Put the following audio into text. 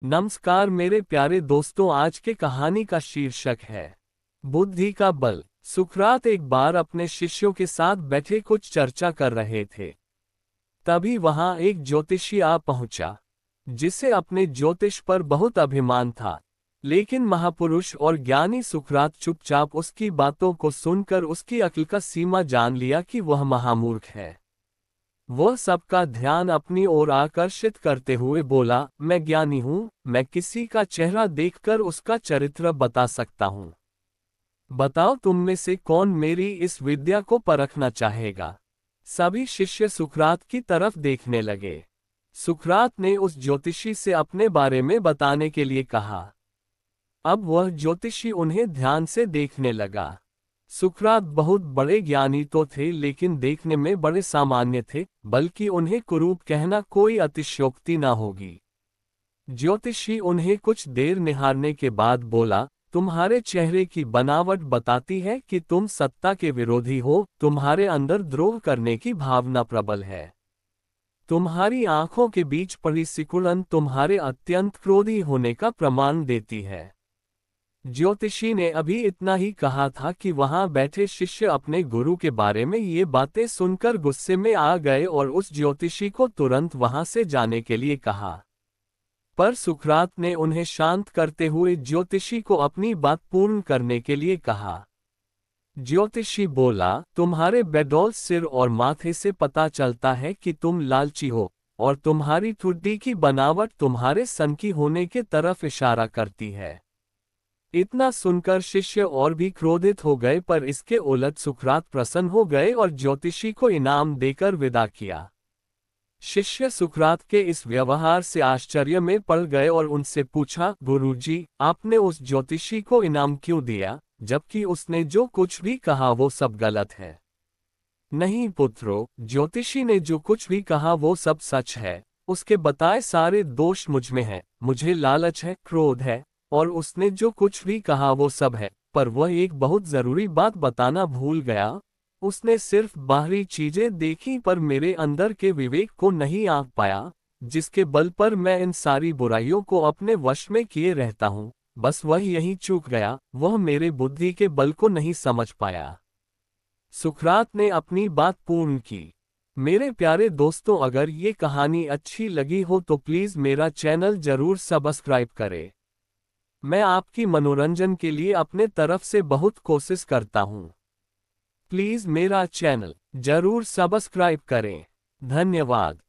नमस्कार मेरे प्यारे दोस्तों, आज के कहानी का शीर्षक है बुद्धि का बल। सुकरात एक बार अपने शिष्यों के साथ बैठे कुछ चर्चा कर रहे थे। तभी वहां एक ज्योतिषी आ पहुंचा, जिसे अपने ज्योतिष पर बहुत अभिमान था। लेकिन महापुरुष और ज्ञानी सुकरात चुपचाप उसकी बातों को सुनकर उसकी अक्ल का सीमा जान लिया कि वह महामूर्ख है। वह सबका ध्यान अपनी ओर आकर्षित करते हुए बोला, मैं ज्ञानी हूँ, मैं किसी का चेहरा देखकर उसका चरित्र बता सकता हूँ। बताओ तुम में से कौन मेरी इस विद्या को परखना चाहेगा। सभी शिष्य सुकरात की तरफ देखने लगे। सुकरात ने उस ज्योतिषी से अपने बारे में बताने के लिए कहा। अब वह ज्योतिषी उन्हें ध्यान से देखने लगा। सुकरात बहुत बड़े ज्ञानी तो थे, लेकिन देखने में बड़े सामान्य थे, बल्कि उन्हें कुरूप कहना कोई अतिशयोक्ति न होगी। ज्योतिषी उन्हें कुछ देर निहारने के बाद बोला, तुम्हारे चेहरे की बनावट बताती है कि तुम सत्ता के विरोधी हो। तुम्हारे अंदर द्रोह करने की भावना प्रबल है। तुम्हारी आंखों के बीच पड़ी सिकुड़न तुम्हारे अत्यंत क्रोधी होने का प्रमाण देती है। ज्योतिषी ने अभी इतना ही कहा था कि वहां बैठे शिष्य अपने गुरु के बारे में ये बातें सुनकर गुस्से में आ गए और उस ज्योतिषी को तुरंत वहां से जाने के लिए कहा। पर सुकरात ने उन्हें शांत करते हुए ज्योतिषी को अपनी बात पूर्ण करने के लिए कहा। ज्योतिषी बोला, तुम्हारे बेडौल सिर और माथे से पता चलता है कि तुम लालची हो, और तुम्हारी ठुड्डी की बनावट तुम्हारे सनकी होने के तरफ इशारा करती है। इतना सुनकर शिष्य और भी क्रोधित हो गए, पर इसके उलट सुकरात प्रसन्न हो गए और ज्योतिषी को इनाम देकर विदा किया। शिष्य सुकरात के इस व्यवहार से आश्चर्य में पड़ गए और उनसे पूछा, गुरुजी, आपने उस ज्योतिषी को इनाम क्यों दिया, जबकि उसने जो कुछ भी कहा वो सब गलत है। नहीं पुत्रो, ज्योतिषी ने जो कुछ भी कहा वो सब सच है। उसके बताए सारे दोष मुझ में हैं। मुझे लालच है, क्रोध है, और उसने जो कुछ भी कहा वो सब है। पर वह एक बहुत जरूरी बात बताना भूल गया। उसने सिर्फ बाहरी चीजें देखी, पर मेरे अंदर के विवेक को नहीं आंक पाया, जिसके बल पर मैं इन सारी बुराइयों को अपने वश में किए रहता हूँ। बस वह यही चूक गया, वह मेरे बुद्धि के बल को नहीं समझ पाया। सुकरात ने अपनी बात पूर्ण की। मेरे प्यारे दोस्तों, अगर ये कहानी अच्छी लगी हो तो प्लीज मेरा चैनल जरूर सब्सक्राइब करें। मैं आपकी मनोरंजन के लिए अपने तरफ से बहुत कोशिश करता हूँ। प्लीज मेरा चैनल जरूर सब्सक्राइब करें। धन्यवाद।